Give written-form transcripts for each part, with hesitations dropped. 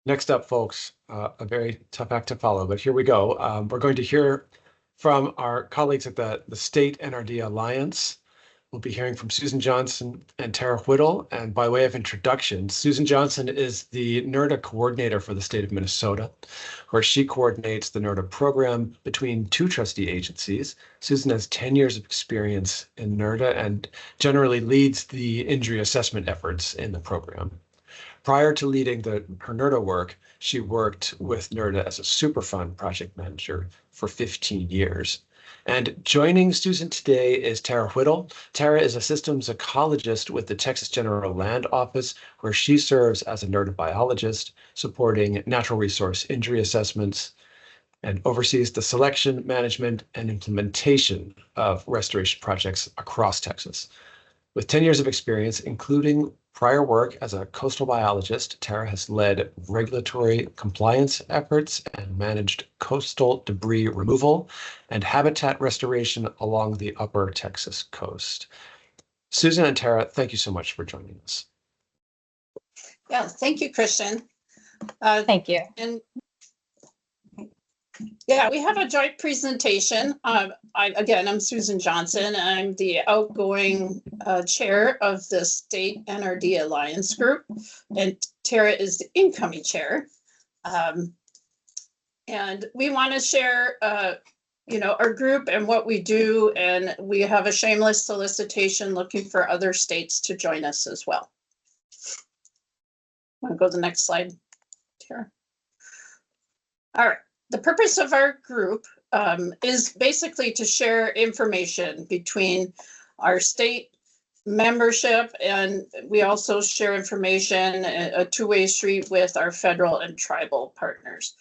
Next up, folks, a very tough act to follow, but here we go. We're going to hear from our colleagues at the State NRD Alliance. We'll be hearing from Susan Johnson and Tara Whittle. And by way of introduction, Susan Johnson is the NRDA coordinator for the state of Minnesota, where she coordinates the NRDA program between two trustee agencies. Susan has 10 years of experience in NRDA and generally leads the injury assessment efforts in the program. Prior to leading her NRDA work, she worked with NRDA as a Superfund project manager for 15 years. And joining Susan today is Tara Whittle. Tara is a systems ecologist with the Texas General Land Office, where she serves as a NRDA biologist, supporting natural resource injury assessments and oversees the selection, management, and implementation of restoration projects across Texas. With 10 years of experience, including prior work as a coastal biologist, Tara has led regulatory compliance efforts and managed coastal debris removal and habitat restoration along the upper Texas coast. Susan and Tara, thank you so much for joining us. Yeah, thank you, Christian. Thank you. And yeah, we have a joint presentation. I'm Susan Johnson. I'm the outgoing chair of the State NRD Alliance group, and Tara is the incoming chair. And we want to share, our group and what we do, and we have a shameless solicitation looking for other states to join us as well. Want to go to the next slide, Tara? All right. The purpose of our group is basically to share information between our state membership, and we also share information, a two-way street with our federal and tribal partners.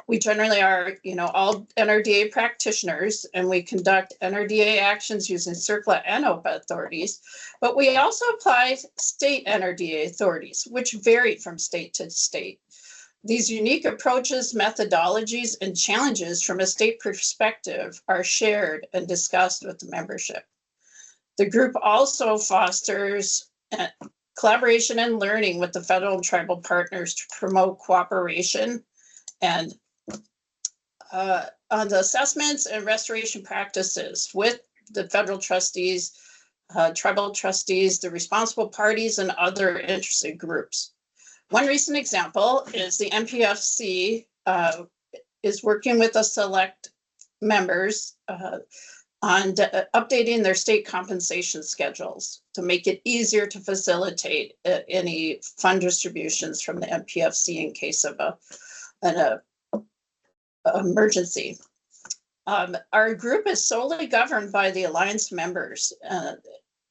We generally are, all NRDA practitioners, and we conduct NRDA actions using CERCLA and OPA authorities, but we also apply state NRDA authorities, which vary from state to state. These unique approaches, methodologies, and challenges from a state perspective are shared and discussed with the membership. The group also fosters collaboration and learning with the federal and tribal partners to promote cooperation and on the assessments and restoration practices with the federal trustees, tribal trustees, the responsible parties, and other interested groups. One recent example is the NPFC is working with the select members on updating their state compensation schedules to make it easier to facilitate any fund distributions from the NPFC in case of an emergency. Our group is solely governed by the Alliance members.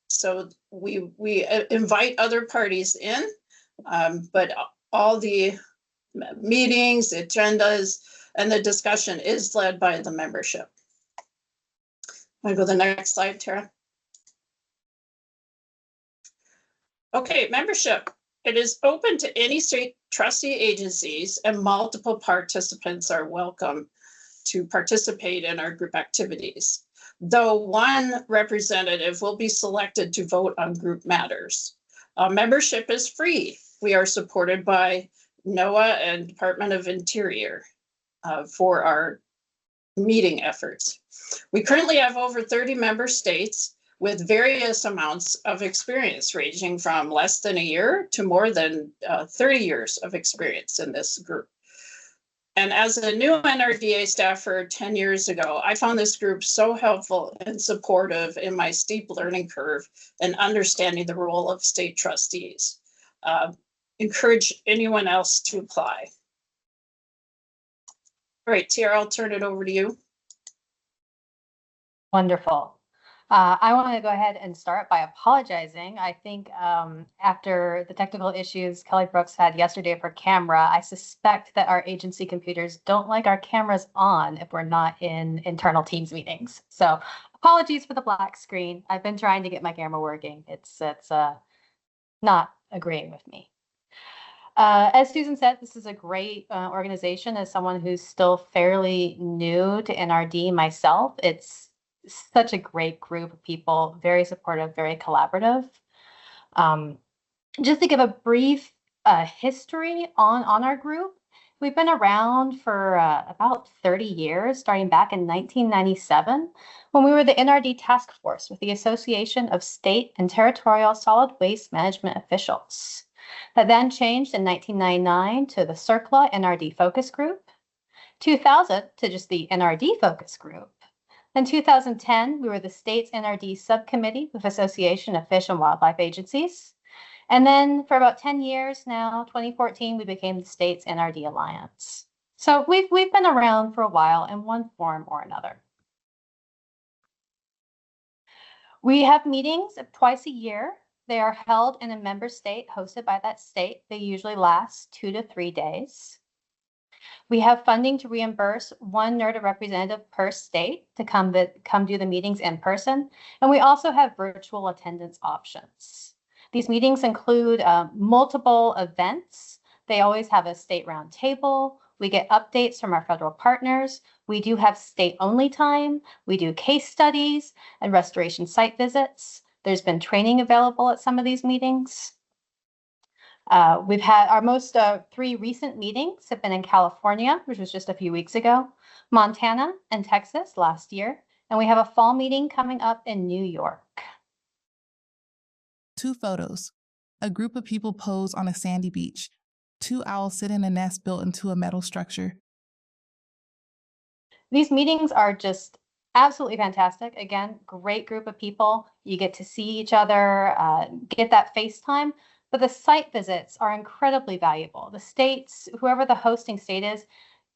So we invite other parties in, but all the meetings, agendas, and the discussion is led by the membership. Want to go to the next slide, Tara? Okay, membership. It is open to any state trustee agencies, and multiple participants are welcome to participate in our group activities, though one representative will be selected to vote on group matters. Membership is free. We are supported by NOAA and Department of Interior for our meeting efforts. We currently have over 30 member states with various amounts of experience, ranging from less than a year to more than 30 years of experience in this group. And as a new NRDA staffer 10 years ago, I found this group so helpful and supportive in my steep learning curve and understanding the role of state trustees. Encourage anyone else to apply. All right, Tiara, I'll turn it over to you. Wonderful. I want to go ahead and start by apologizing. I think after the technical issues Kelly Brooks had yesterday for camera, I suspect that our agency computers don't like our cameras on if we're not in internal Teams meetings. So apologies for the black screen. I've been trying to get my camera working. It's not agreeing with me. As Susan said, this is a great organization. As someone who's still fairly new to NRD myself, it's such a great group of people, very supportive, very collaborative. Just to give a brief history on our group. We've been around for about 30 years, starting back in 1997, when we were the NRD Task Force with the Association of State and Territorial Solid Waste Management Officials. That then changed in 1999 to the CERCLA NRD Focus Group, 2000 to just the NRD Focus Group. In 2010, we were the state's NRD Subcommittee with Association of Fish and Wildlife Agencies. And then for about 10 years now, 2014, we became the state's NRD Alliance. So we've been around for a while in one form or another. We have meetings twice a year. They are held in a member state hosted by that state. They usually last 2 to 3 days. We have funding to reimburse one NRDA representative per state to come do the meetings in person. And we also have virtual attendance options. These meetings include multiple events. They always have a state roundtable. We get updates from our federal partners. We do have state-only time. We do case studies and restoration site visits. There's been training available at some of these meetings. We've had our most 3 recent meetings have been in California, which was just a few weeks ago, Montana, and Texas last year. And we have a fall meeting coming up in New York. 2 photos. A group of people pose on a sandy beach. 2 owls sit in a nest built into a metal structure. These meetings are just absolutely fantastic. Again, great group of people. You get to see each other, get that FaceTime, but the site visits are incredibly valuable. The states, whoever the hosting state is,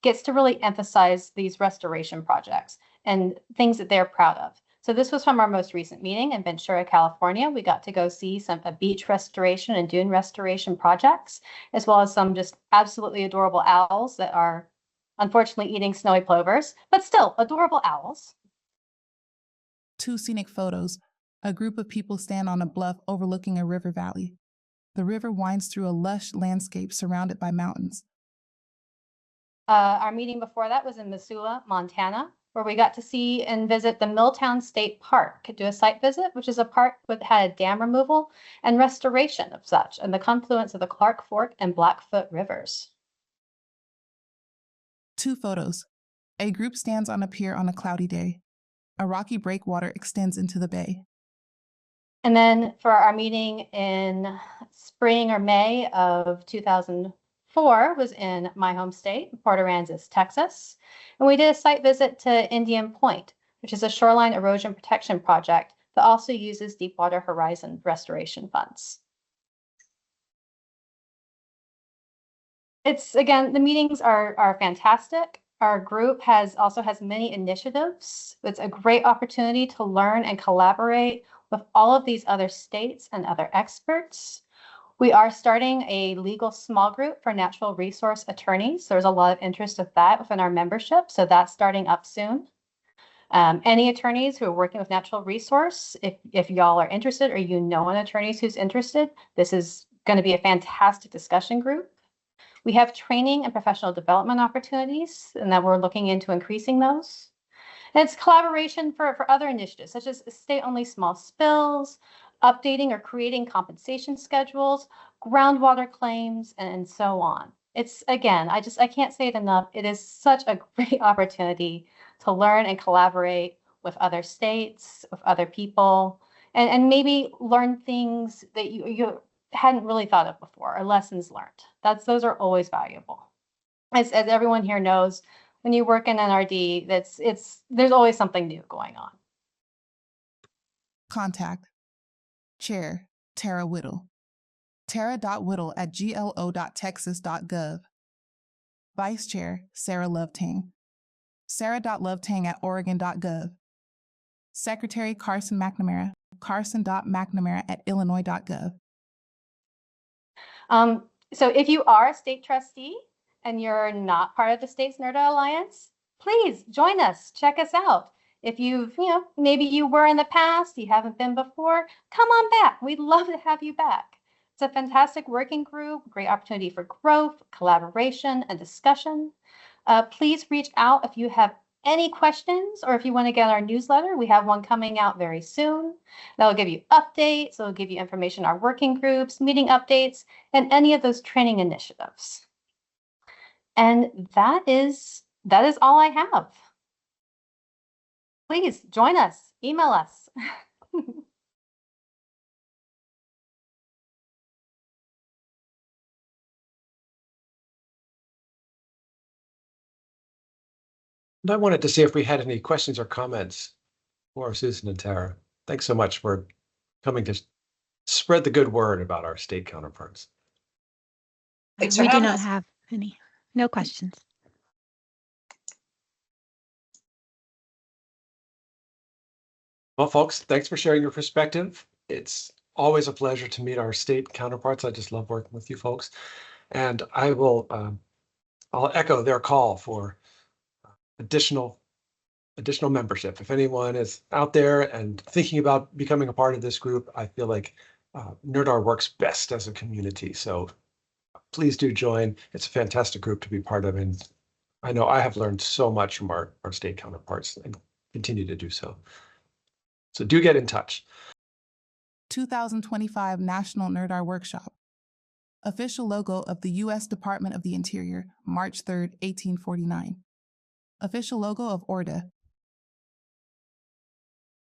gets to really emphasize these restoration projects and things that they're proud of. So this was from our most recent meeting in Ventura, California. We got to go see some beach restoration and dune restoration projects, as well as some just absolutely adorable owls that are unfortunately eating snowy plovers, but still adorable owls. 2 scenic photos. A group of people stand on a bluff overlooking a river valley. The river winds through a lush landscape surrounded by mountains. Our meeting before that was in Missoula, Montana, where we got to see and visit the Milltown State Park, do a site visit, which is a park that had dam removal and restoration of such, and the confluence of the Clark Fork and Blackfoot rivers. 2 photos. A group stands on a pier on a cloudy day. A rocky breakwater extends into the bay. And then for our meeting in spring or May of 2004 was in my home state, Port Aransas, Texas. And we did a site visit to Indian Point, which is a shoreline erosion protection project that also uses Deepwater Horizon restoration funds. It's, again, the meetings are fantastic. Our group also has many initiatives. It's a great opportunity to learn and collaborate with all of these other states and other experts. We are starting a legal small group for natural resource attorneys. There's a lot of interest of that within our membership, so that's starting up soon. Any attorneys who are working with natural resource, if y'all are interested or you know an attorney who's interested, this is going to be a fantastic discussion group. We have training and professional development opportunities, and that we're looking into increasing those. And it's collaboration for other initiatives, such as state-only small spills, updating or creating compensation schedules, groundwater claims, and so on. It's, again, I can't say it enough. It is such a great opportunity to learn and collaborate with other states, with other people, and maybe learn things that you hadn't really thought of before, or lessons learned. Those are always valuable. As everyone here knows, when you work in NRD, there's always something new going on. Contact. Chair, Tara Whittle. Tara.whittle@glo.texas.gov. Vice Chair, Sarah Lovetang. Sarah.lovetang@oregon.gov. Secretary, Carson McNamara. Carson.mcnamara@illinois.gov. So if you are a state trustee and you're not part of the state's NRDA Alliance, please join us, check us out. If maybe you were in the past, you haven't been before, come on back. We'd love to have you back. It's a fantastic working group, great opportunity for growth, collaboration, and discussion. Please reach out if you have any questions, or if you want to get our newsletter, we have one coming out very soon. That will give you updates, it'll give you information on our working groups, meeting updates, and any of those training initiatives. And that is all I have. Please join us, email us. And I wanted to see if we had any questions or comments for Susan and Tara. Thanks so much for coming to spread the good word about our state counterparts. Thanks for We do having not us. have any. No questions. Well, folks, thanks for sharing your perspective. It's always a pleasure to meet our state counterparts. I just love working with you folks. And I'll echo their call for additional membership. If anyone is out there and thinking about becoming a part of this group, I feel like NRDAR works best as a community. So please do join. It's a fantastic group to be part of. And I know I have learned so much from our state counterparts and continue to do so. So do get in touch. 2025 National NRDAR Workshop. Official logo of the U.S. Department of the Interior, March 3, 1849. Official logo of ORDA,